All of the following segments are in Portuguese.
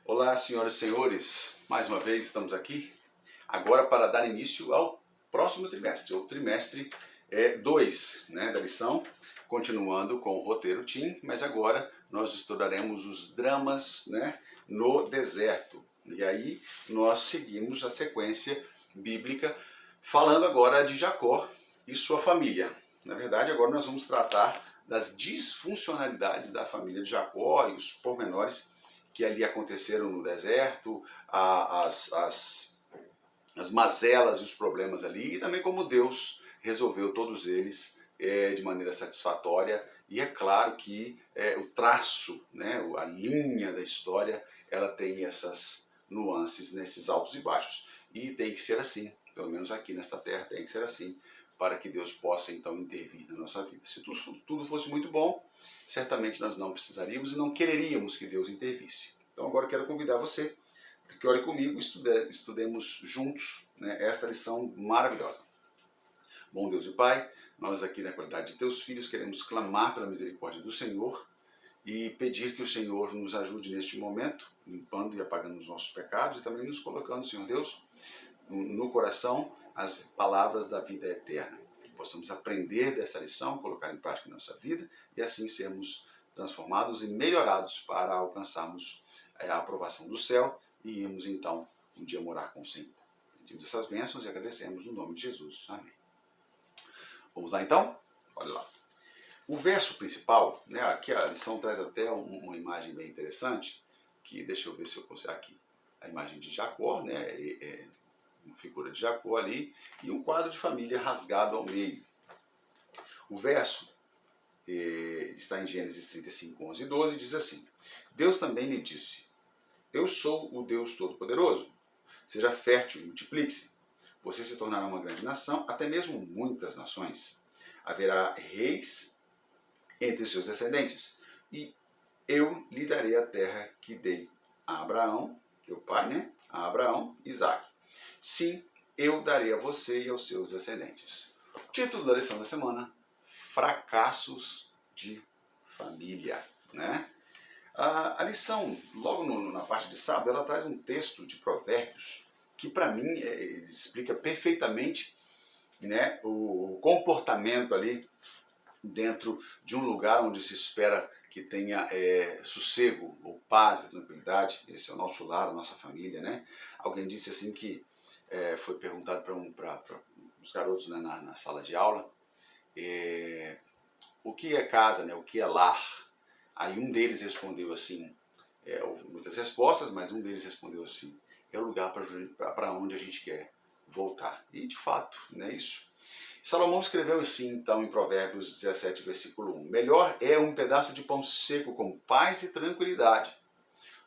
Olá, senhoras e senhores, mais uma vez estamos aqui, agora para dar início ao próximo trimestre, o trimestre 2 da lição, continuando com o roteiro Tim, mas agora nós estudaremos os dramas no deserto. E aí nós seguimos a sequência bíblica, falando agora de Jacó e sua família. Na verdade, agora nós vamos tratar das disfuncionalidades da família de Jacó e os pormenores que ali aconteceram no deserto, as mazelas e os problemas ali, e também como Deus resolveu todos eles de maneira satisfatória. E é claro que o traço, a linha da história, ela tem essas nuances nesses altos e baixos. E tem que ser assim, pelo menos aqui nesta terra tem que ser assim, para que Deus possa então intervir na nossa vida. Se tudo fosse muito bom, certamente nós não precisaríamos e não quereríamos que Deus intervisse. Então agora eu quero convidar você para que ore comigo e estudemos juntos esta lição maravilhosa. Bom Deus e Pai, nós aqui na qualidade de Teus filhos queremos clamar pela misericórdia do Senhor e pedir que o Senhor nos ajude neste momento, limpando e apagando os nossos pecados e também nos colocando, Senhor Deus, no coração as palavras da vida eterna. Que possamos aprender dessa lição, colocar em prática em nossa vida e assim sermos transformados e melhorados para alcançarmos a aprovação do céu e irmos então um dia morar com o Senhor. Pedimos essas bênçãos e agradecemos no nome de Jesus. Amém. Vamos lá então? Olha lá. O verso principal, aqui a lição traz até uma imagem bem interessante, que deixa eu ver se eu consigo aqui. A imagem de Jacó, uma figura de Jacó ali, e um quadro de família rasgado ao meio. O verso está em Gênesis 35, 11 e 12, diz assim: Deus também lhe disse: Eu sou o Deus Todo-Poderoso. Seja fértil e multiplique-se. Você se tornará uma grande nação, até mesmo muitas nações. Haverá reis entre os seus descendentes, e eu lhe darei a terra que dei a Abraão, teu pai, a Abraão, Isaque. Sim, eu darei a você e aos seus descendentes. Título da lição da semana: Fracassos de família. A lição, logo na parte de sábado, ela traz um texto de Provérbios que, para mim, explica perfeitamente o comportamento ali dentro de um lugar onde se espera que tenha sossego, ou paz e tranquilidade. Esse é o nosso lar, a nossa família. Alguém disse assim que foi perguntado para os garotos na sala de aula o que é casa, o que é lar. Aí um deles respondeu assim, houve muitas respostas, mas um deles respondeu assim: é o lugar para onde a gente quer voltar. E de fato, não é isso? Salomão escreveu assim então em Provérbios 17, versículo 1: Melhor é um pedaço de pão seco com paz e tranquilidade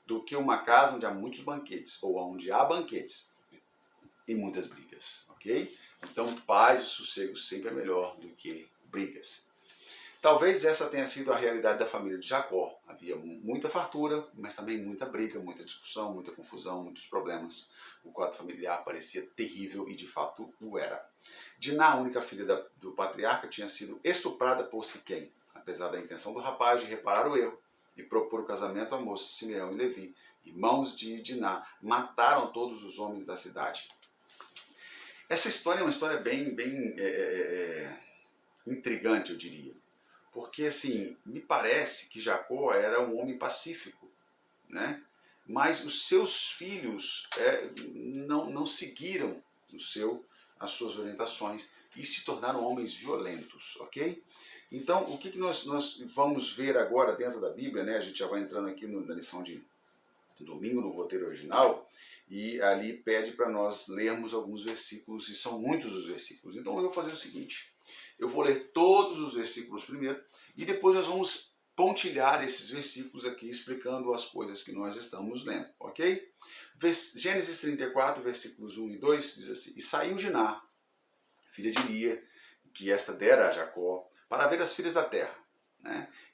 do que uma casa onde há muitos banquetes, ou onde há banquetes e muitas brigas, ok? Então paz e sossego sempre é melhor do que brigas. Talvez essa tenha sido a realidade da família de Jacó. Havia muita fartura, mas também muita briga, muita discussão, muita confusão, muitos problemas. O quadro familiar parecia terrível e de fato o era. Diná, a única filha do patriarca, tinha sido estuprada por Siquém, apesar da intenção do rapaz de reparar o erro e propor o casamento a moços Simeão e Levi, irmãos de Diná, mataram todos os homens da cidade. Essa história é uma história bem intrigante, eu diria. Porque, assim, me parece que Jacó era um homem pacífico, mas os seus filhos não seguiram as suas orientações e se tornaram homens violentos, ok? Então, o que nós vamos ver agora dentro da Bíblia, A gente já vai entrando aqui na lição de domingo, no roteiro original, e ali pede para nós lermos alguns versículos, e são muitos os versículos. Então, eu vou fazer o seguinte: eu vou ler todos os versículos primeiro e depois nós vamos pontilhar esses versículos aqui explicando as coisas que nós estamos lendo, ok? Gênesis 34, versículos 1 e 2 diz assim: E saiu Diná, filha de Lia, que esta dera a Jacó, para ver as filhas da terra.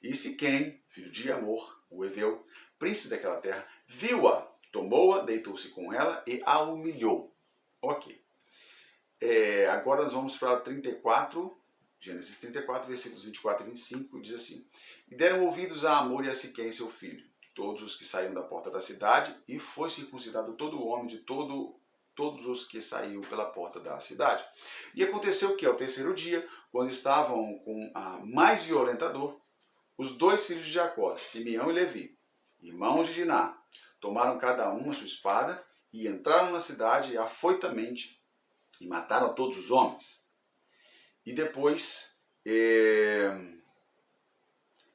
E Siquém, filho de Amor, o Eveu, príncipe daquela terra, viu-a, tomou-a, deitou-se com ela e a humilhou. Ok. Agora nós vamos para 34, Gênesis 34, versículos 24 e 25, diz assim: E deram ouvidos a Amor e a Siquém, seu filho, todos os que saíram da porta da cidade, e foi circuncidado todo o homem de todos os que saíram pela porta da cidade. E aconteceu que, ao terceiro dia, quando estavam com a mais violenta dor, os dois filhos de Jacó, Simeão e Levi, irmãos de Diná, tomaram cada um a sua espada e entraram na cidade afoitamente e mataram todos os homens. E depois,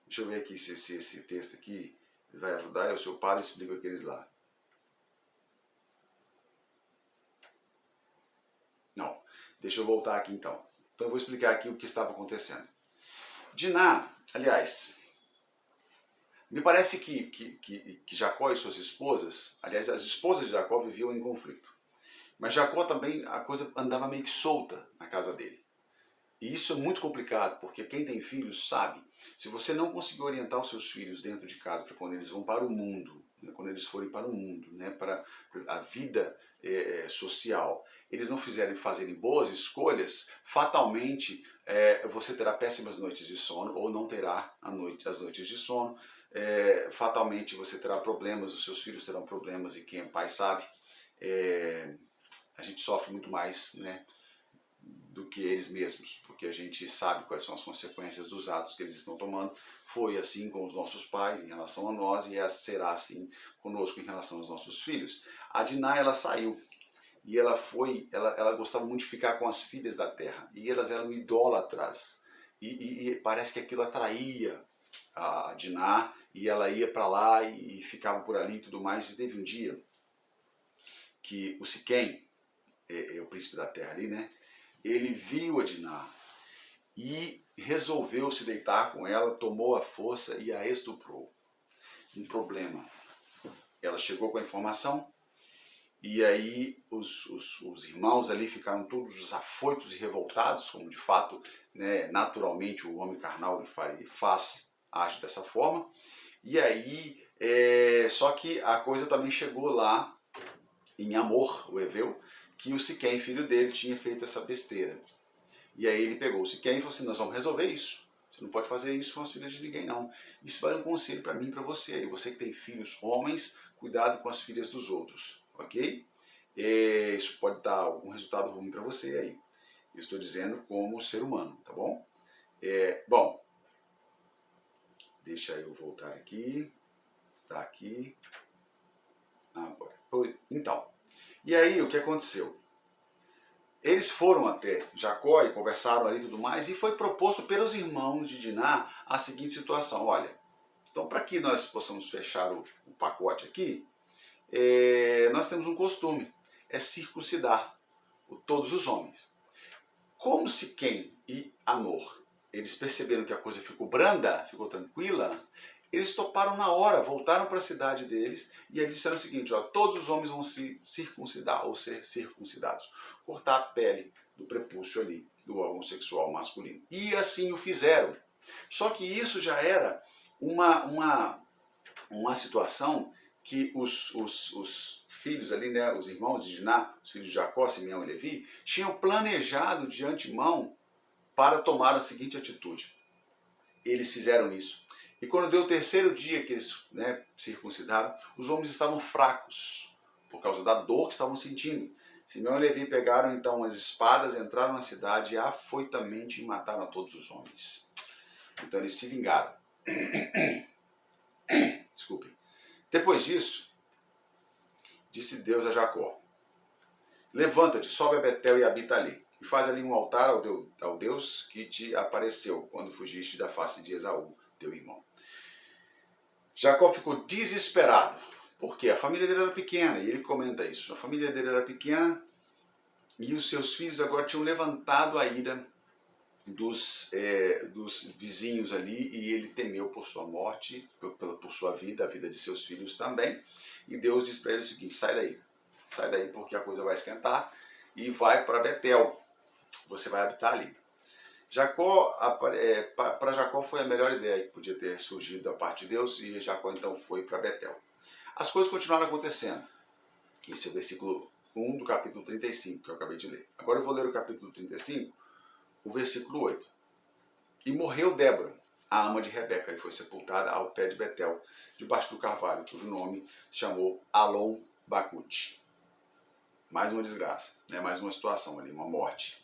deixa eu ver aqui se esse texto aqui vai ajudar, eu, se eu paro e explico aqueles lá. Não, deixa eu voltar aqui então. Então eu vou explicar aqui o que estava acontecendo. Diná, aliás, me parece que Jacó e suas esposas, aliás, as esposas de Jacó viviam em conflito. Mas Jacó também, a coisa andava meio que solta na casa dele. E isso é muito complicado, porque quem tem filhos sabe, se você não conseguir orientar os seus filhos dentro de casa para quando eles vão para o mundo, né, quando eles forem para o mundo, né, para a vida social, eles não fazerem boas escolhas, fatalmente você terá péssimas noites de sono ou não terá as noites de sono. Fatalmente você terá problemas, os seus filhos terão problemas, e quem é pai sabe, a gente sofre muito mais, né, do que eles mesmos, porque a gente sabe quais são as consequências dos atos que eles estão tomando. Foi assim com os nossos pais em relação a nós, e será assim conosco em relação aos nossos filhos. A Diná, ela saiu, e ela gostava muito de ficar com as filhas da terra, e elas eram idólatras, e parece que aquilo atraía a Diná, e ela ia para lá e ficava por ali e tudo mais. E teve um dia que o Siquém, o príncipe da terra ali, né, ele viu a Diná e resolveu se deitar com ela, tomou a força e a estuprou. Um problema. Ela chegou com a informação, e aí os irmãos ali ficaram todos afoitos e revoltados, como de fato, né, naturalmente o homem carnal ele age dessa forma. E aí, só que a coisa também chegou lá em Amor, o Eveu, que o Siquém, filho dele, tinha feito essa besteira. E aí ele pegou o Siquém e falou assim: nós vamos resolver isso. Você não pode fazer isso com as filhas de ninguém, não. Isso vale um conselho para mim e para você. E você que tem filhos homens, cuidado com as filhas dos outros, ok? Isso pode dar algum resultado ruim para você aí. Eu estou dizendo como ser humano, tá bom? Bom, deixa eu voltar aqui. Está aqui. Agora. Então, e aí o que aconteceu? Eles foram até Jacó e conversaram ali e tudo mais, e foi proposto pelos irmãos de Diná a seguinte situação: olha, então para que nós possamos fechar o pacote aqui, nós temos um costume, é circuncidar todos os homens. Como Siquém e Amor, eles perceberam que a coisa ficou branda, ficou tranquila, eles toparam na hora, voltaram para a cidade deles, e eles disseram o seguinte: ó, todos os homens vão se circuncidar ou ser circuncidados, cortar a pele do prepúcio ali, do órgão sexual masculino. E assim o fizeram. Só que isso já era uma situação que os filhos ali, né, os irmãos de Diná, os filhos de Jacó, Simeão e Levi, tinham planejado de antemão para tomar a seguinte atitude. Eles fizeram isso. E quando deu o terceiro dia que eles, né, circuncidaram, os homens estavam fracos, por causa da dor que estavam sentindo. Simeão e Levi pegaram então as espadas, entraram na cidade afoitamente e mataram a todos os homens. Então eles se vingaram. Desculpem. Depois disso, disse Deus a Jacó: levanta-te, sobe a Betel e habita ali, e faz ali um altar ao Deus que te apareceu quando fugiste da face de Esaú, teu irmão. Jacó ficou desesperado, porque a família dele era pequena, e ele comenta isso. A família dele era pequena, e os seus filhos agora tinham levantado a ira dos vizinhos ali, e ele temeu por sua morte, por sua vida, a vida de seus filhos também. E Deus diz para ele o seguinte: sai daí porque a coisa vai esquentar, e vai para Betel, você vai habitar ali. Para Jacó foi a melhor ideia que podia ter surgido da parte de Deus, e Jacó então foi para Betel. As coisas continuaram acontecendo. Esse é o versículo 1 do capítulo 35, que eu acabei de ler. Agora eu vou ler o capítulo 35, o versículo 8. E morreu Débora, a ama de Rebeca, e foi sepultada ao pé de Betel, debaixo do carvalho, cujo nome se chamou Alon Bacute. Mais uma desgraça, né? Mais uma situação ali, uma morte.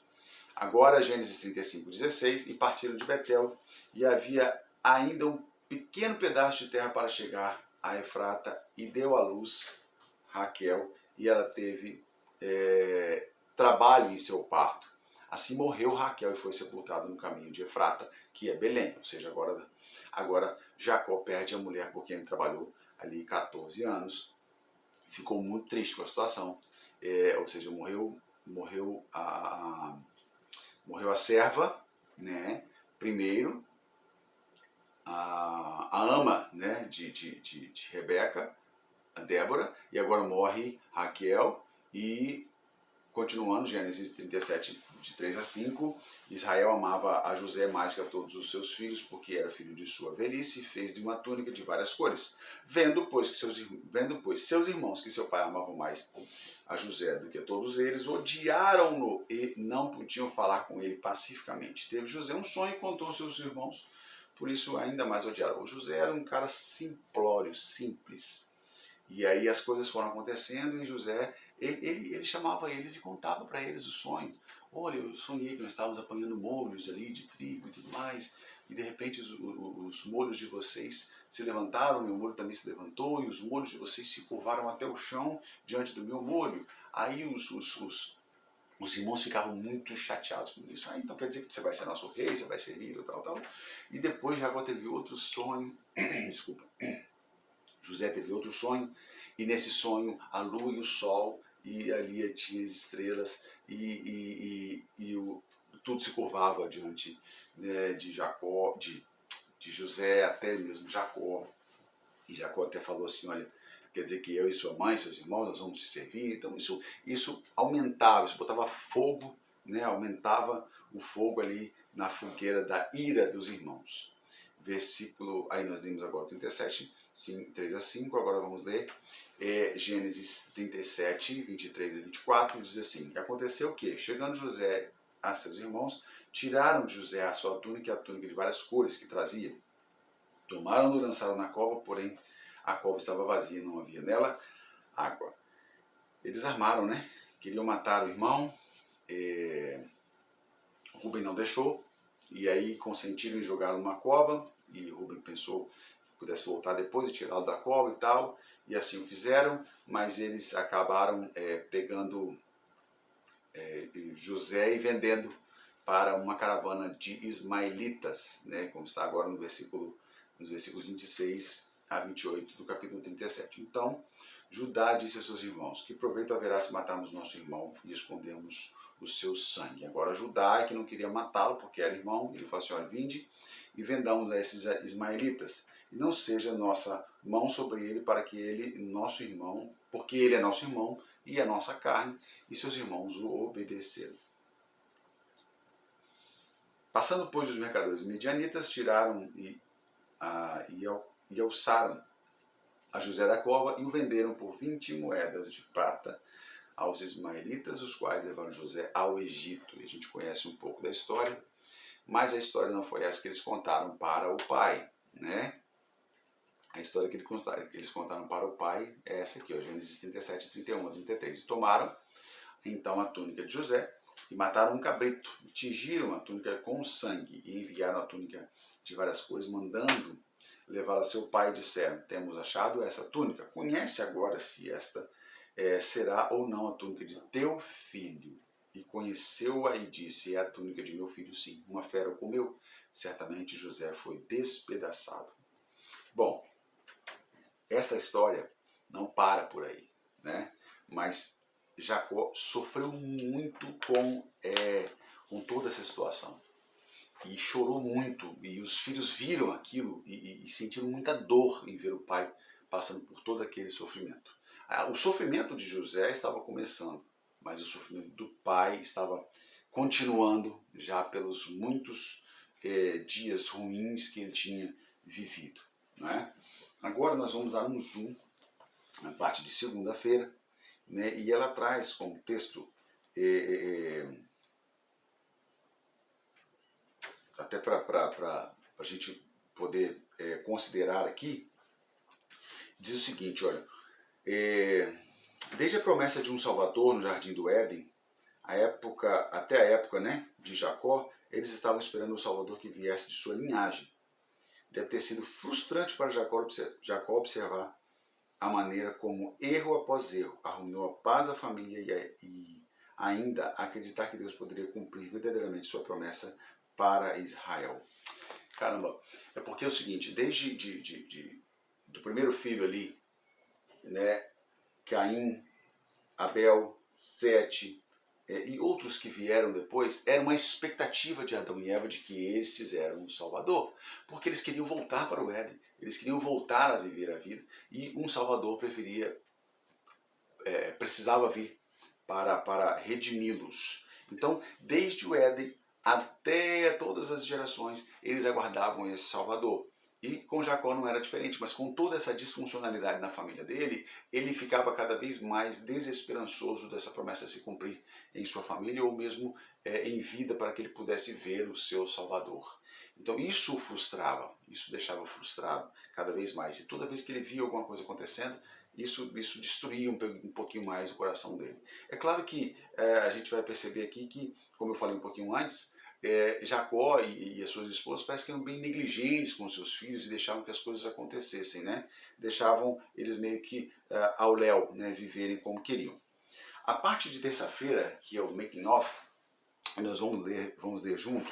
Agora, Gênesis 35:16, e partiram de Betel, e havia ainda um pequeno pedaço de terra para chegar a Efrata, e deu à luz Raquel, e ela teve trabalho em seu parto. Assim morreu Raquel e foi sepultada no caminho de Efrata, que é Belém. Ou seja, agora Jacó perde a mulher porque ele trabalhou ali 14 anos. Ficou muito triste com a situação. Ou seja, morreu a serva, né? Primeiro, a ama, né? de Rebeca, a Débora, e agora morre Raquel. E continuando, Gênesis 37, de 3 a 5, Israel amava a José mais que a todos os seus filhos, porque era filho de sua velhice, e fez-lhe uma túnica de várias cores. Vendo, pois, seus irmãos, que seu pai amava mais a José do que a todos eles, odiaram-no e não podiam falar com ele pacificamente. Teve José um sonho e contou aos seus irmãos, por isso ainda mais odiaram. O José era um cara simplório, simples. E aí as coisas foram acontecendo e José, ele chamava eles e contava para eles o sonho. Olha, eu sonhei que nós estávamos apanhando molhos ali de trigo e tudo mais, e de repente os molhos de vocês se levantaram, meu molho também se levantou, e os molhos de vocês se curvaram até o chão diante do meu molho. Aí os irmãos ficavam muito chateados com isso. Então quer dizer que você vai ser nosso rei, você vai ser líder, tal. E depois Jacó teve outro sonho, desculpa, José teve outro sonho, e nesse sonho a lua e o sol, e ali tinha as estrelas, tudo se curvava diante, né, de Jacó, de José, até mesmo Jacó. E Jacó até falou assim, olha, quer dizer que eu e sua mãe, seus irmãos, nós vamos te servir. Então isso aumentava, isso botava fogo, né, aumentava o fogo ali na fogueira da ira dos irmãos. Versículo, aí nós lemos agora 37, 3 a 5, agora vamos ler Gênesis 37, 23 e 24, diz assim, e aconteceu que, chegando José a seus irmãos, tiraram de José a sua túnica e a túnica de várias cores que trazia. Tomaram-no e lançaram na cova, porém a cova estava vazia, não havia nela água. Eles armaram, né? Queriam matar o irmão, Rubem não deixou, e aí consentiram em jogá-lo numa cova, e Rubem pensou que pudesse voltar depois e tirá-lo da cova e tal, e assim o fizeram, mas eles acabaram pegando José e vendendo para uma caravana de ismaelitas, né, como está agora nos versículos 26 a 28 do capítulo 37. Então, Judá disse a seus irmãos, que proveito haverá se matarmos nosso irmão e escondermos o seu sangue. Agora Judá, que não queria matá-lo porque era irmão, ele falou assim, olha, vinde e vendamos a esses ismaelitas, e não seja nossa mão sobre ele, para que ele, nosso irmão, porque ele é nosso irmão e é nossa carne, e seus irmãos o obedeceram. Passando, pois, os mercadores medianitas, tiraram e alçaram a José da cova e o venderam por 20 moedas de prata aos ismaelitas, os quais levaram José ao Egito. E a gente conhece um pouco da história, mas a história não foi essa que eles contaram para o pai, né? A história que eles contaram para o pai é essa aqui, ó, Gênesis 37, 31 a 33. E tomaram, então, a túnica de José e mataram um cabrito, tingiram a túnica com sangue e enviaram a túnica de várias cores, mandando levá-la a seu pai, e disseram, temos achado essa túnica, conhece agora se esta será ou não a túnica de teu filho. E conheceu-a e disse, é a túnica de meu filho, sim, uma fera o comeu, certamente José foi despedaçado. Bom, essa história não para por aí, né? Mas Jacó sofreu muito com toda essa situação. E chorou muito, e os filhos viram aquilo e sentiram muita dor em ver o pai passando por todo aquele sofrimento. O sofrimento de José estava começando, mas o sofrimento do pai estava continuando já pelos muitos dias ruins que ele tinha vivido, né? Agora nós vamos dar um zoom na parte de segunda-feira, né? E ela traz como texto até para a gente poder considerar aqui, diz o seguinte, olha, desde a promessa de um Salvador no Jardim do Éden, até a época, né, de Jacó, eles estavam esperando o Salvador que viesse de sua linhagem. Deve ter sido frustrante para Jacó observar a maneira como erro após erro arruinou a paz da família e ainda acreditar que Deus poderia cumprir verdadeiramente sua promessa para Israel. Caramba, é porque é o seguinte, desde do primeiro filho ali, né, Caim, Abel, Sete e outros que vieram depois, era uma expectativa de Adão e Eva de que eles fizeram um Salvador, porque eles queriam voltar para o Éden, eles queriam voltar a viver a vida e um Salvador precisava vir para redimi-los. Então, desde o Éden até todas as gerações, eles aguardavam esse Salvador. E com Jacó não era diferente, mas com toda essa disfuncionalidade na família dele, ele ficava cada vez mais desesperançoso dessa promessa se cumprir em sua família ou mesmo em vida para que ele pudesse ver o seu Salvador. Então isso o frustrava, isso deixava frustrado cada vez mais. E toda vez que ele via alguma coisa acontecendo, isso destruía um pouquinho mais o coração dele. É claro que a gente vai perceber aqui que, como eu falei um pouquinho antes, Jacó e as suas esposas parecem que eram bem negligentes com os seus filhos e deixavam que as coisas acontecessem, né? Deixavam eles meio que ao léu, né? Viverem como queriam. A parte de terça-feira, que é o making of, nós vamos ler junto,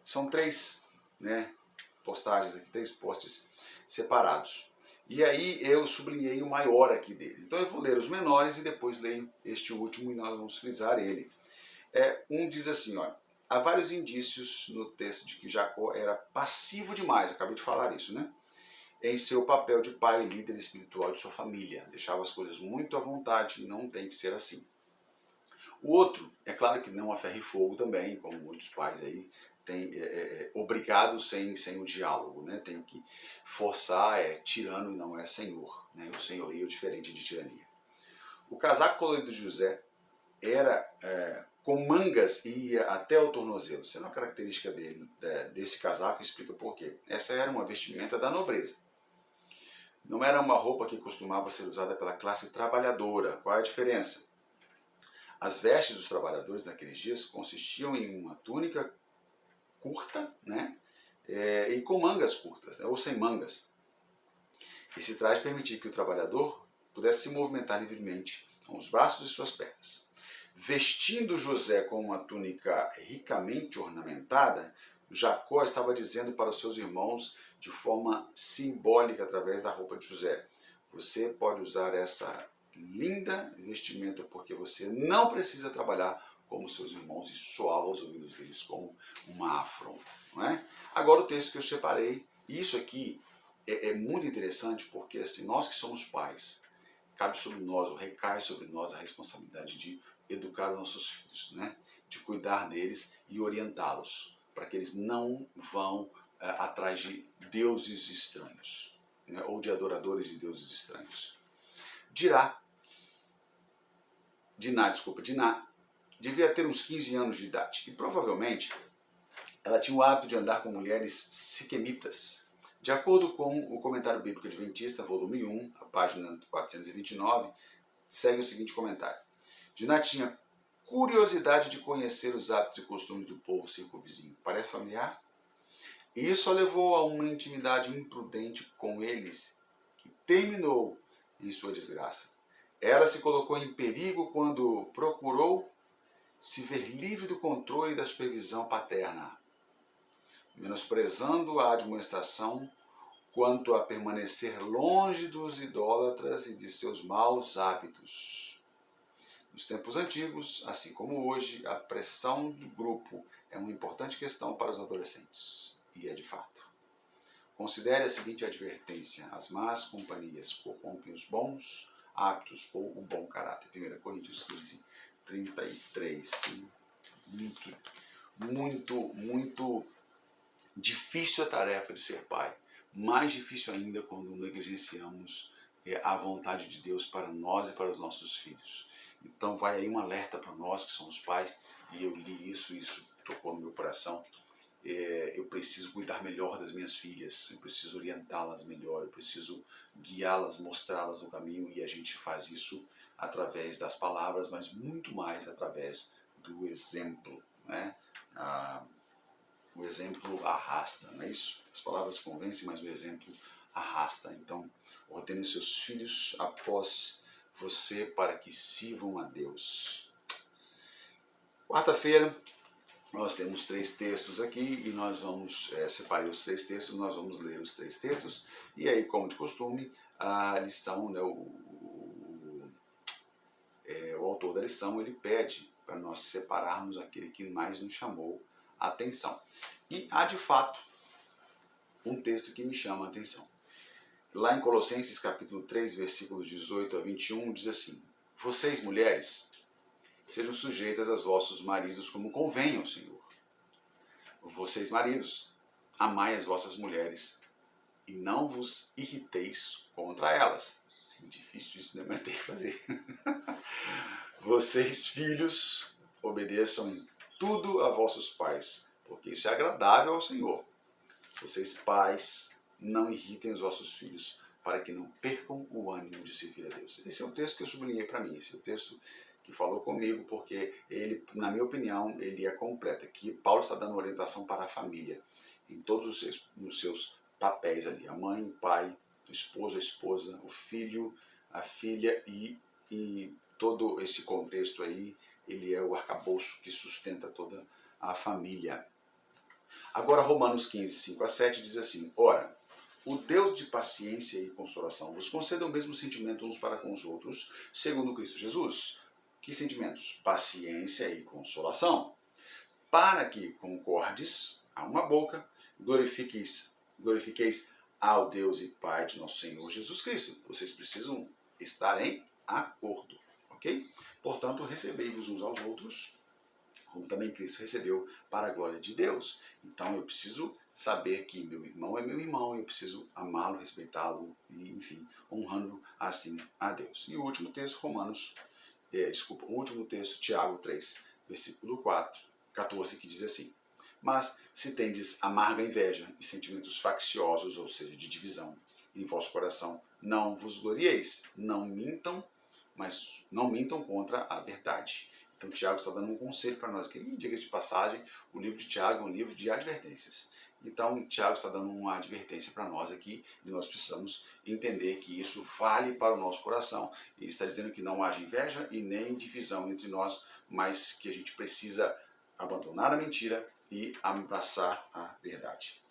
são 3, né, postagens aqui, 3 posts separados. E aí eu sublinhei o maior aqui deles. Então eu vou ler os menores e depois leio este último e nós vamos frisar ele. Um diz assim, olha, há vários indícios no texto de que Jacó era passivo demais, acabei de falar isso, né? Em seu papel de pai e líder espiritual de sua família. Deixava as coisas muito à vontade e não tem que ser assim. O outro, é claro que não a ferro e fogo também, como muitos pais aí tem obrigado sem o diálogo, né? Tem que forçar, tirano e não é senhor, né? O senhorio é diferente de tirania. O casaco colorido de José era com mangas e ia até o tornozelo, sendo uma característica desse casaco, explica por quê. Essa era uma vestimenta da nobreza. Não era uma roupa que costumava ser usada pela classe trabalhadora. Qual é a diferença? As vestes dos trabalhadores naqueles dias consistiam em uma túnica curta, né? E com mangas curtas, né? Ou sem mangas. Esse traje permitia que o trabalhador pudesse se movimentar livremente com os braços e suas pernas. Vestindo José com uma túnica ricamente ornamentada, Jacó estava dizendo para os seus irmãos de forma simbólica através da roupa de José: você pode usar essa linda vestimenta porque você não precisa trabalhar como seus irmãos, e soava aos ouvidos deles como uma afronta. Não é? Agora o texto que eu separei, isso aqui é muito interessante porque assim, nós que somos pais, cabe sobre nós, ou recai sobre nós a responsabilidade de educar os nossos filhos, né? De cuidar deles e orientá-los, para que eles não vão atrás de deuses estranhos, né? Ou de adoradores de deuses estranhos. Diná devia ter uns 15 anos de idade e provavelmente ela tinha o hábito de andar com mulheres siquemitas. De acordo com o Comentário Bíblico Adventista, volume 1, a página 429, segue o seguinte comentário. Diná tinha curiosidade de conhecer os hábitos e costumes do povo circunvizinho. Parece familiar? E isso a levou a uma intimidade imprudente com eles, que terminou em sua desgraça. Ela se colocou em perigo quando procurou se ver livre do controle e da supervisão paterna, menosprezando a admoestação quanto a permanecer longe dos idólatras e de seus maus hábitos. Nos tempos antigos, assim como hoje, a pressão do grupo é uma importante questão para os adolescentes, e é de fato. Considere a seguinte advertência: as más companhias corrompem os bons hábitos ou o bom caráter. 1 Coríntios 15, 33. Muito difícil a tarefa de ser pai. Mais difícil ainda quando negligenciamos a vontade de Deus para nós e para os nossos filhos. Então vai aí um alerta para nós que somos pais, e eu li isso tocou no meu coração, eu preciso cuidar melhor das minhas filhas, eu preciso orientá-las melhor, eu preciso guiá-las, mostrá-las no caminho, e a gente faz isso através das palavras, mas muito mais através do exemplo, né? O exemplo arrasta, não é isso? As palavras convencem, mas o exemplo arrasta. Então, ordene os seus filhos após você para que sirvam a Deus. Quarta-feira, nós temos 3 textos aqui e nós vamos, separei os 3 textos, nós vamos ler os 3 textos. E aí, como de costume, a lição, né, o autor da lição, ele pede para nós separarmos aquele que mais nos chamou a atenção. E há, de fato, um texto que me chama a atenção. Lá em Colossenses capítulo 3, versículos 18 a 21, diz assim: vocês, mulheres, sejam sujeitas aos vossos maridos como convém ao Senhor. Vocês, maridos, amai as vossas mulheres e não vos irriteis contra elas. Difícil isso, né? Mas tem que fazer. Vocês, filhos, obedeçam em tudo a vossos pais, porque isso é agradável ao Senhor. Vocês, pais, não irritem os vossos filhos, para que não percam o ânimo de servir a Deus. Esse é o texto que eu sublinhei para mim, esse é o texto que falou comigo, porque ele, na minha opinião, ele é completo. Aqui Paulo está dando orientação para a família, em todos os seus papéis ali, a mãe, o pai, o esposo, a esposa, o filho, a filha e todo esse contexto aí, ele é o arcabouço que sustenta toda a família. Agora Romanos 15, 5 a 7 diz assim: ora, o Deus de paciência e consolação vos conceda o mesmo sentimento uns para com os outros, segundo Cristo Jesus. Que sentimentos? Paciência e consolação, para que concordes a uma boca, glorifiqueis ao Deus e Pai de nosso Senhor Jesus Cristo. Vocês precisam estar em acordo, ok? Portanto, recebei-vos uns aos outros, como também Cristo recebeu, para a glória de Deus. Então eu preciso saber que meu irmão é meu irmão, eu preciso amá-lo, respeitá-lo e, enfim, honrando assim a Deus. E o último texto, o último texto, Tiago 3, versículo 14, que diz assim: mas se tendes amarga inveja e sentimentos facciosos, ou seja, de divisão, em vosso coração, não vos glorieis, não mintam contra a verdade. Então Tiago está dando um conselho para nós aqui. Diga de passagem, o livro de Tiago é um livro de advertências. Então Tiago está dando uma advertência para nós aqui, e nós precisamos entender que isso vale para o nosso coração. Ele está dizendo que não haja inveja e nem divisão entre nós, mas que a gente precisa abandonar a mentira e abraçar a verdade.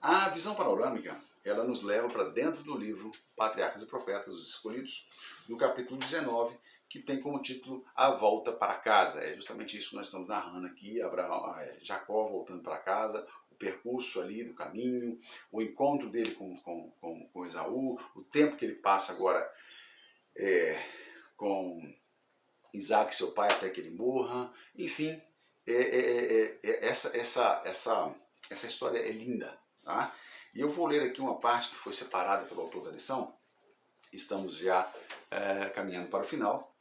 A visão panorâmica, ela nos leva para dentro do livro Patriarcas e Profetas, os Escolhidos, no capítulo 19, que tem como título A Volta para Casa. É justamente isso que nós estamos narrando aqui, Jacó voltando para casa, o percurso ali do caminho, o encontro dele com Esaú, o tempo que ele passa agora com Isaac, seu pai, até que ele morra. Enfim, essa história é linda. Tá? E eu vou ler aqui uma parte que foi separada pelo autor da lição. Estamos já caminhando para o final.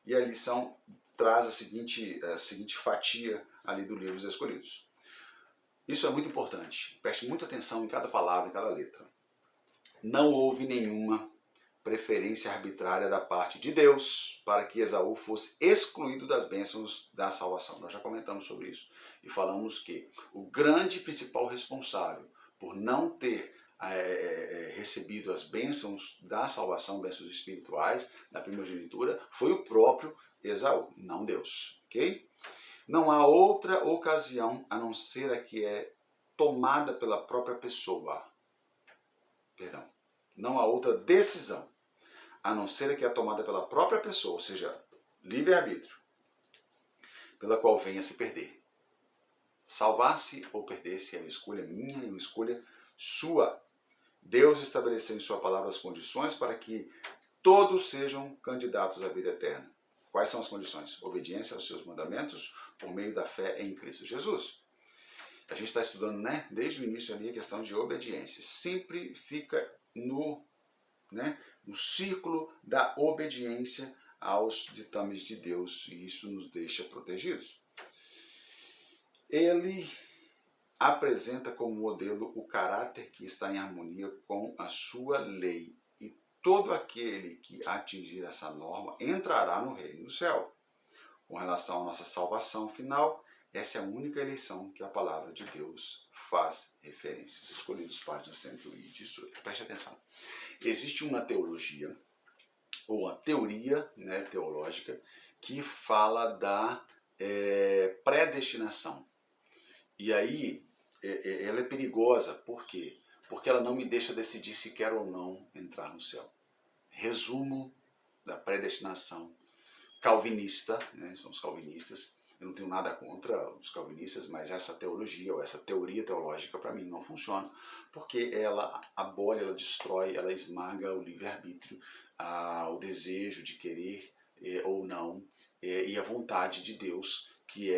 E a lição traz a seguinte fatia ali do livro dos Escolhidos. Isso é muito importante. Preste muita atenção em cada palavra, em cada letra. Não houve nenhuma preferência arbitrária da parte de Deus para que Esaú fosse excluído das bênçãos da salvação. Nós já comentamos sobre isso e falamos que o grande principal responsável por não ter recebido as bênçãos da salvação, bênçãos espirituais, da primogenitura, foi o próprio Esaú, não Deus. Ok? Não há outra ocasião a não ser a que é tomada pela própria pessoa. Perdão. Não há outra decisão a não ser a que é tomada pela própria pessoa, ou seja, livre-arbítrio, pela qual venha se perder. Salvar-se ou perder-se é uma escolha minha e uma escolha sua. Deus estabeleceu em sua palavra as condições para que todos sejam candidatos à vida eterna. Quais são as condições? Obediência aos seus mandamentos por meio da fé em Cristo Jesus. A gente está estudando, desde o início ali a questão de obediência. Sempre fica no círculo da obediência aos ditames de Deus, e isso nos deixa protegidos. Ele apresenta como modelo o caráter que está em harmonia com a sua lei. E todo aquele que atingir essa norma entrará no reino do céu. Com relação à nossa salvação final, essa é a única eleição que a palavra de Deus faz referência. Os escolhidos, página 118. Preste atenção. Existe uma teologia, ou uma teoria, né, teológica, que fala da predestinação. E aí, ela é perigosa. Por quê? Porque ela não me deixa decidir se quero ou não entrar no céu. Resumo da predestinação calvinista, né? Somos calvinistas, eu não tenho nada contra os calvinistas, mas essa teologia ou essa teoria teológica para mim não funciona, porque ela abole, ela destrói, ela esmaga o livre-arbítrio, o desejo de querer ou não, e a vontade de Deus, que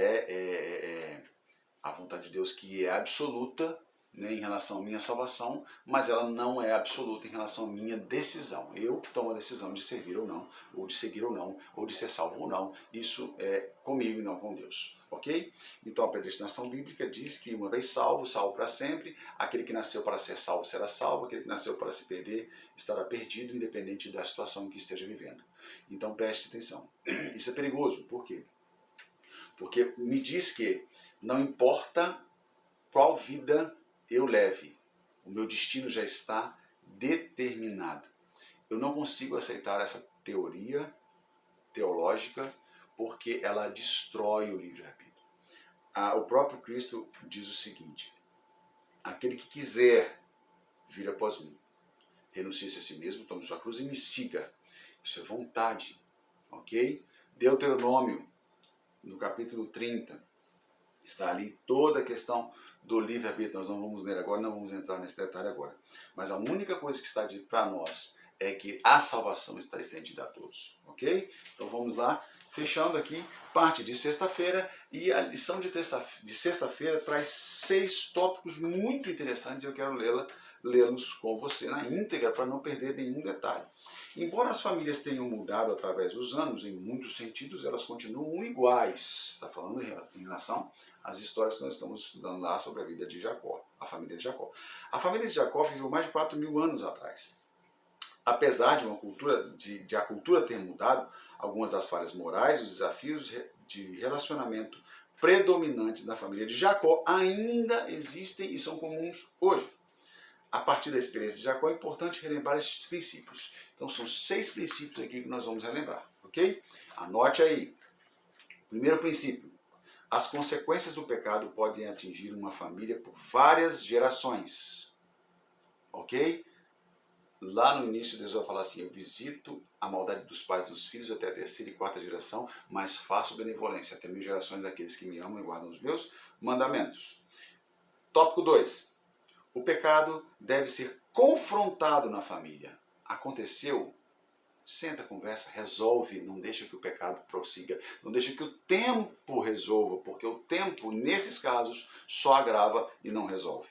a vontade de Deus que é absoluta, né, em relação à minha salvação, mas ela não é absoluta em relação à minha decisão. Eu que tomo a decisão de servir ou não, ou de seguir ou não, ou de ser salvo ou não, isso é comigo e não com Deus, ok? Então a predestinação bíblica diz que uma vez salvo, salvo para sempre, aquele que nasceu para ser salvo será salvo, aquele que nasceu para se perder estará perdido, independente da situação em que esteja vivendo. Então preste atenção. Isso é perigoso, por quê? Porque me diz que não importa qual vida eu leve, o meu destino já está determinado. Eu não consigo aceitar essa teoria teológica porque ela destrói o livre-arbítrio. O próprio Cristo diz o seguinte: aquele que quiser vir após mim, renuncie-se a si mesmo, tome sua cruz e me siga. Isso é vontade, ok? Deuteronômio, no capítulo 30, está ali toda a questão do livre-arbítrio. Nós não vamos ler agora, não vamos entrar nesse detalhe agora. Mas a única coisa que está dito para nós é que a salvação está estendida a todos, ok? Então vamos lá, fechando aqui parte de sexta-feira, e a lição de sexta-feira traz 6 tópicos muito interessantes e eu quero lê-los com você na íntegra para não perder nenhum detalhe. Embora as famílias tenham mudado através dos anos, em muitos sentidos elas continuam iguais. Está falando em relação às histórias que nós estamos estudando lá sobre a vida de Jacó, a família de Jacó. A família de Jacó viveu mais de 4.000 anos atrás. Apesar de a cultura ter mudado, algumas das falhas morais, os desafios de relacionamento predominantes na família de Jacó ainda existem e são comuns hoje. A partir da experiência de Jacó é importante relembrar esses princípios. Então são 6 princípios aqui que nós vamos relembrar, ok? Anote aí. Primeiro princípio: as consequências do pecado podem atingir uma família por várias gerações, ok? Lá no início Deus vai falar assim: eu visito a maldade dos pais e dos filhos até a 3ª e 4ª geração, mas faço benevolência até 1000 gerações daqueles que me amam e guardam os meus mandamentos. Tópico 2. O pecado deve ser confrontado na família. Aconteceu? Senta, conversa, resolve, não deixa que o pecado prossiga, não deixa que o tempo resolva, porque o tempo, nesses casos, só agrava e não resolve.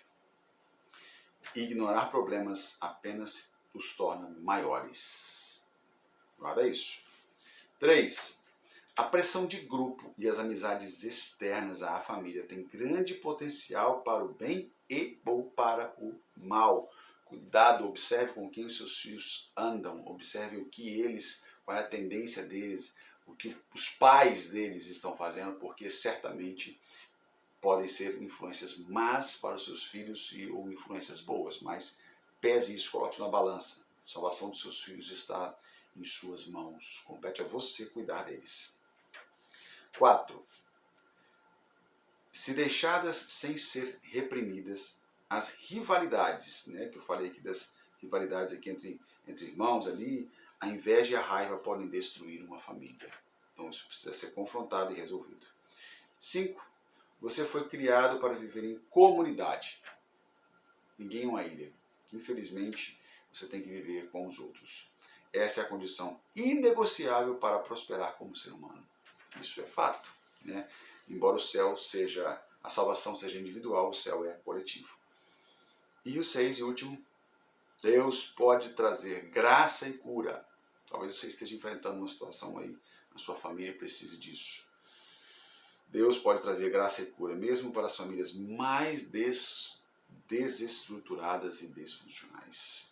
Ignorar problemas apenas os torna maiores. Guarda isso. 3. A pressão de grupo e as amizades externas à família têm grande potencial para o bem e ou para o mal. Cuidado, observe com quem os seus filhos andam, observe qual é a tendência deles, o que os pais deles estão fazendo, porque certamente podem ser influências más para os seus filhos ou influências boas, mas pese isso, coloque na balança. A salvação dos seus filhos está em suas mãos, compete a você cuidar deles. 4. Se deixadas sem ser reprimidas, as rivalidades, né, que eu falei aqui das rivalidades aqui entre irmãos ali, a inveja e a raiva podem destruir uma família. Então isso precisa ser confrontado e resolvido. 5. Você foi criado para viver em comunidade. Ninguém é uma ilha. Infelizmente, você tem que viver com os outros. Essa é a condição inegociável para prosperar como ser humano. Isso é fato, né? Embora a salvação seja individual, o céu é coletivo. E o 6 e último: Deus pode trazer graça e cura. Talvez você esteja enfrentando uma situação aí na sua família e precise disso. Deus pode trazer graça e cura mesmo para as famílias mais desestruturadas e disfuncionais.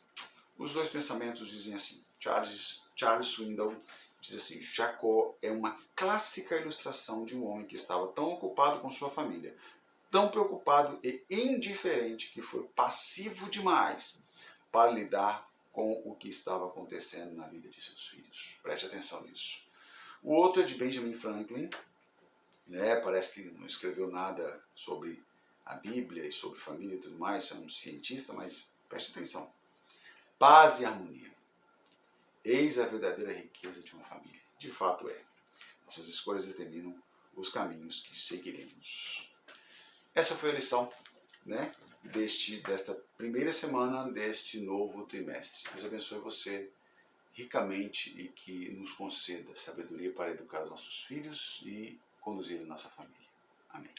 Os dois pensamentos dizem assim. Charles Swindoll diz assim: Jacó é uma clássica ilustração de um homem que estava tão ocupado com sua família, tão preocupado e indiferente que foi passivo demais para lidar com o que estava acontecendo na vida de seus filhos. Preste atenção nisso. O outro é de Benjamin Franklin, parece que não escreveu nada sobre a Bíblia e sobre família e tudo mais, é um cientista, mas preste atenção. Paz e harmonia. Eis a verdadeira riqueza de uma família. De fato é. Nossas escolhas determinam os caminhos que seguiremos. Essa foi a lição, desta primeira semana deste novo trimestre. Deus abençoe você ricamente e que nos conceda sabedoria para educar os nossos filhos e conduzir a nossa família. Amém.